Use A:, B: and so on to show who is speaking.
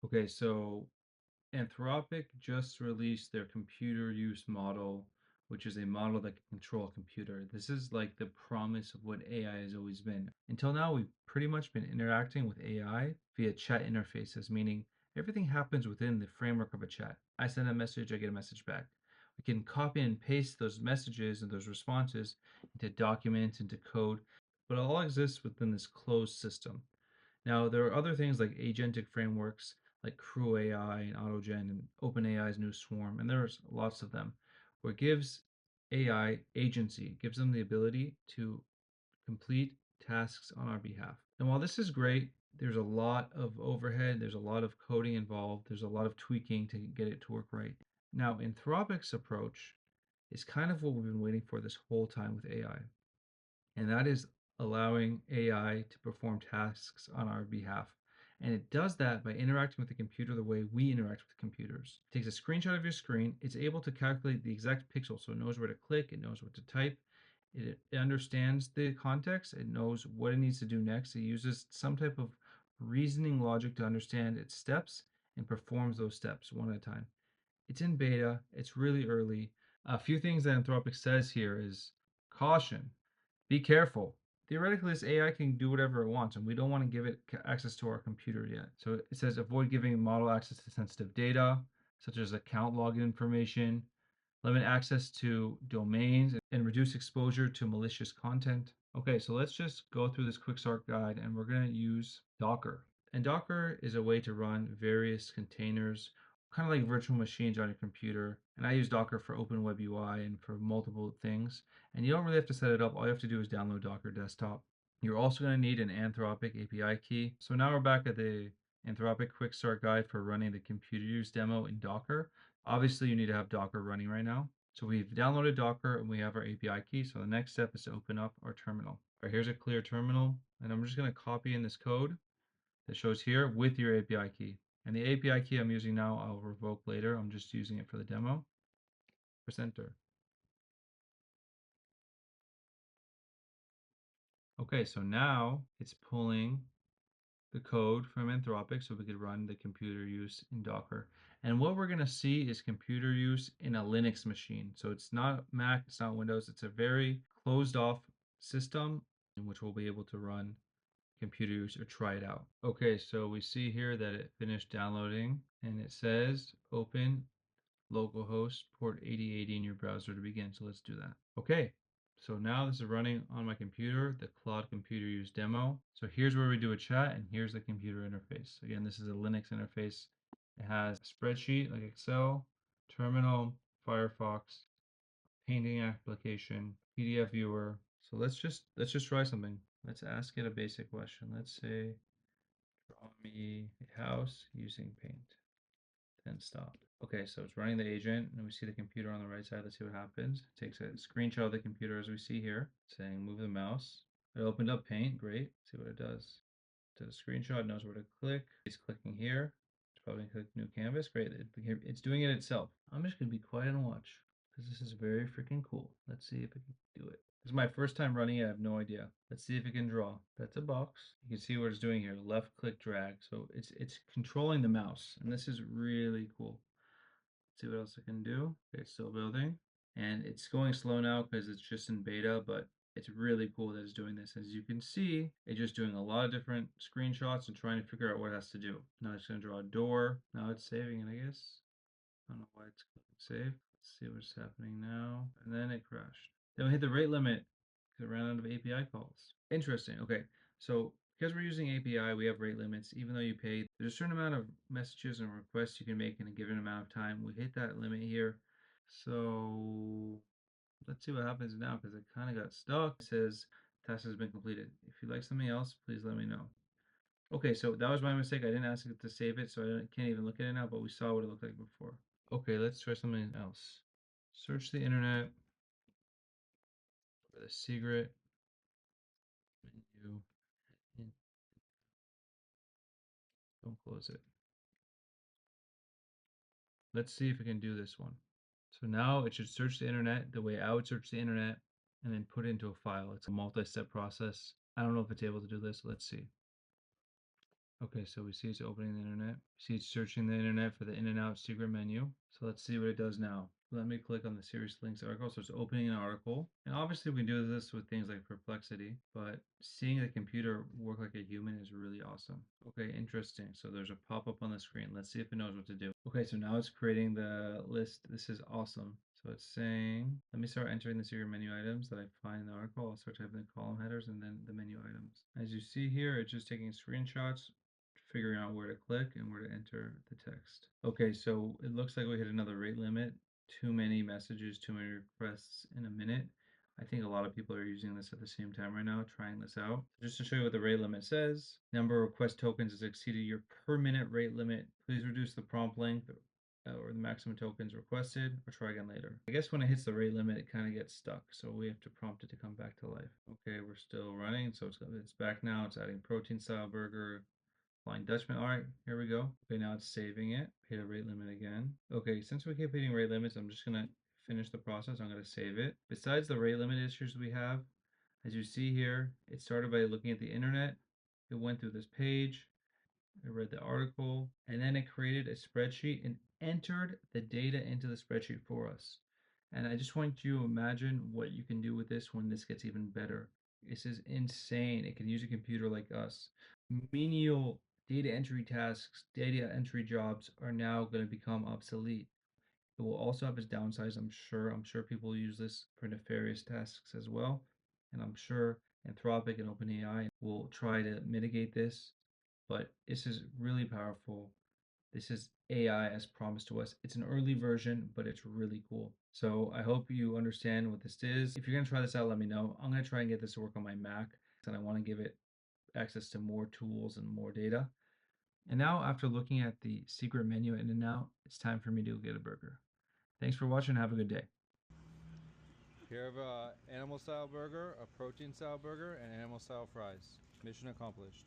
A: Okay, so Anthropic just released their computer use model, which is a model that can control a computer. This is like the promise of what AI has always been. Until now, we've pretty much been interacting with AI via chat interfaces, meaning everything happens within the framework of a chat. I send a message, I get a message back. We can copy and paste those messages and those responses into documents, into code, but it all exists within this closed system. Now, there are other things like agentic frameworks like Crew AI and AutoGen and OpenAI's new Swarm, and there's lots of them, where it gives AI agency, it gives them the ability to complete tasks on our behalf. And while this is great, there's a lot of overhead, there's a lot of coding involved, there's a lot of tweaking to get it to work right. Now, Anthropic's approach is kind of what we've been waiting for this whole time with AI, and that is allowing AI to perform tasks on our behalf. And it does that by interacting with the computer the way we interact with computers. It takes a screenshot of your screen, it's able to calculate the exact pixel, so it knows where to click, it knows what to type, it understands the context, it knows what it needs to do next. It uses some type of reasoning logic to understand its steps and performs those steps one at a time. It's in beta, it's really early. A few things that Anthropic says here is caution, be careful. Theoretically, this AI can do whatever it wants, and we don't want to give it access to our computer yet. So it says avoid giving model access to sensitive data, such as account login information, limit access to domains, and reduce exposure to malicious content. Okay, so let's just go through this quick start guide, and we're going to use Docker. And Docker is a way to run various containers, kind of like virtual machines on your computer. And I use Docker for OpenWeb UI and for multiple things. And you don't really have to set it up. All you have to do is download Docker Desktop. You're also going to need an Anthropic API key. So now we're back at the Anthropic quick start guide for running the computer use demo in Docker. Obviously, you need to have Docker running right now. So we've downloaded Docker and we have our API key. So the next step is to open up our terminal. All right, here's a clear terminal, and I'm just going to copy in this code that shows here with your API key. And the API key I'm using now, I'll revoke later. I'm just using it for the demo. Press enter. Okay, so now it's pulling the code from Anthropic so we could run the computer use in Docker. And what we're going to see is computer use in a Linux machine. So it's not Mac, it's not Windows, it's a very closed off system in which we'll be able to run computer use or try it out. Okay, so we see here that it finished downloading and it says open localhost port 8080 in your browser to begin. So let's do that. Okay, so now this is running on my computer, the Claude computer use demo. So here's where we do a chat and here's the computer interface. Again, this is a Linux interface. It has a spreadsheet like Excel, terminal, Firefox, painting application, PDF viewer. So let's just try something. Let's ask it a basic question. Let's say draw me a house using paint. Then stop. Okay, so it's running the agent, and we see the computer on the right side. Let's see what happens. It takes a screenshot of the computer as we see here, saying move the mouse. It opened up Paint. Great. Let's see what it does. To the screenshot, knows where to click. It's clicking here. It's probably click new canvas. Great. It's doing it itself. I'm just gonna be quiet and watch because this is very freaking cool. Let's see if it can do it. This is my first time running it. I have no idea. Let's see if it can draw. That's a box. You can see what it's doing here. Left click drag. So it's controlling the mouse, and this is really cool. Let's see what else it can do. Okay, it's still building, and it's going slow now because it's just in beta, but it's really cool that it's doing this. As you can see, it's just doing a lot of different screenshots and trying to figure out what it has to do. Now it's going to draw a door. Now it's saving it, I guess. I don't know why it's clicking save. Let's see what's happening now. And then it crashed. Then we hit the rate limit because it ran out of API calls. Interesting. Okay. So because we're using API, we have rate limits. Even though you pay, there's a certain amount of messages and requests you can make in a given amount of time. We hit that limit here. So let's see what happens now because it kind of got stuck. It says task has been completed. If you'd like something else, please let me know. Okay, so that was my mistake. I didn't ask it to save it, so I can't even look at it now, but we saw what it looked like before. Okay, let's try something else. Search the internet for the secret menu and don't close it. Let's see if it can do this one. So now it should search the internet the way I would search the internet and then put it into a file. It's a multi-step process. I don't know if it's able to do this. Let's see. Okay, so we see it's opening the internet. We see it's searching the internet for the in and out secret menu. So let's see what it does now. Let me click on the Serious Links article. So it's opening an article. And obviously we can do this with things like Perplexity, but seeing the computer work like a human is really awesome. Okay, interesting. So there's a pop-up on the screen. Let's see if it knows what to do. Okay, so now it's creating the list. This is awesome. So it's saying, let me start entering the secret menu items that I find in the article. I'll start typing the column headers and then the menu items. As you see here, it's just taking screenshots, figuring out where to click and where to enter the text. Okay, so it looks like we hit another rate limit. Too many messages, too many requests in a minute. I think a lot of people are using this at the same time right now, trying this out. Just to show you what the rate limit says, number of request tokens has exceeded your per minute rate limit. Please reduce the prompt length or the maximum tokens requested, or try again later. I guess when it hits the rate limit, it kind of gets stuck, so we have to prompt it to come back to life. Okay, we're still running, so it's back now. It's adding protein style burger, Flying Dutchman. All right, here we go. Okay, now it's saving it. Hit a rate limit again. Okay, since we keep hitting rate limits, I'm just gonna finish the process. I'm gonna save it. Besides the rate limit issues we have, as you see here, it started by looking at the internet. It went through this page. I read the article, and then it created a spreadsheet and entered the data into the spreadsheet for us. And I just want you to imagine what you can do with this when this gets even better. This is insane. It can use a computer like us. Menial data entry tasks, data entry jobs are now going to become obsolete. It will also have its downsides, I'm sure. I'm sure people use this for nefarious tasks as well. And I'm sure Anthropic and OpenAI will try to mitigate this, but this is really powerful. This is AI as promised to us. It's an early version, but it's really cool. So I hope you understand what this is. If you're going to try this out, let me know. I'm going to try and get this to work on my Mac, and I want to give it access to more tools and more data. And now, after looking at the secret menu in and out, it's time for me to get a burger. Thanks for watching. Have a good day.
B: Here have a animal style burger, a protein style burger, and animal style fries. Mission accomplished.